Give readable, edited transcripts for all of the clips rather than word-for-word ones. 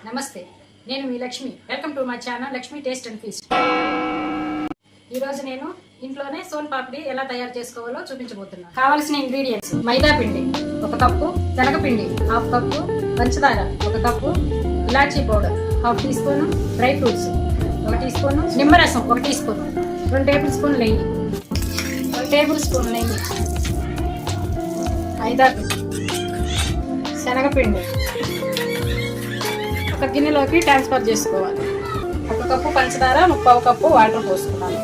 నమస్తే, నేను మీ Lakshmi. Welcome to my channel Lakshmi taste and feast. ఈరోజు నేను ఇంట్లోనే సోన్ పాపిడి ఎలా తయారు చేసుకోవాలో చూపించబోతున్నాను. కావాల్సిన ఇంగ్రీడియంట్స్: మైదా పిండి 1 కప్పు, శనగపిండి 1/2 కప్పు, పంచదార 1 కప్పు, ఇలాచీ powder 1/2 tea spoon, dry fruits 1 tea spoon, నిమ్మరసం 1 టీ స్పూన్, 2 టేబుల్ స్పూన్ నెయ్యి, 1 టేబుల్ స్పూన్ నెయ్యి, మైదా పిండి, శనగపిండి ఒక గిన్నెలోకి ట్రాన్స్ఫర్ చేసుకోవాలి. 1 కప్పు పంచదార, 3/4 కప్పు వాటర్ పోసుకున్నాను.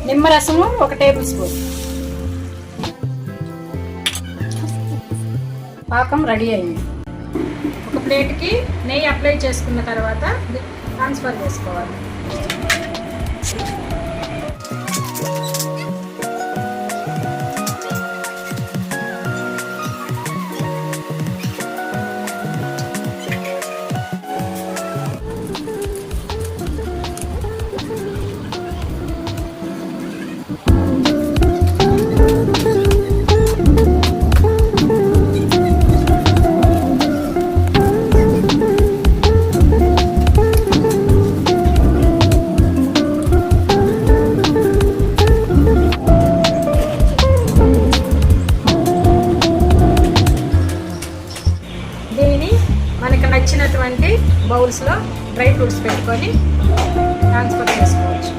నిమ్మరసము 1 table spoon. పాకం రెడీ అయింది. ఒక ప్లేట్కి నెయ్యి అప్లై చేసుకున్న తర్వాత ట్రాన్స్ఫర్ చేసుకోవాలి. దీనిని మనకు నచ్చినటువంటి బౌల్స్లో డ్రై ఫ్రూట్స్ పెట్టుకొని ట్రాన్స్ఫర్ చేసుకోవచ్చు.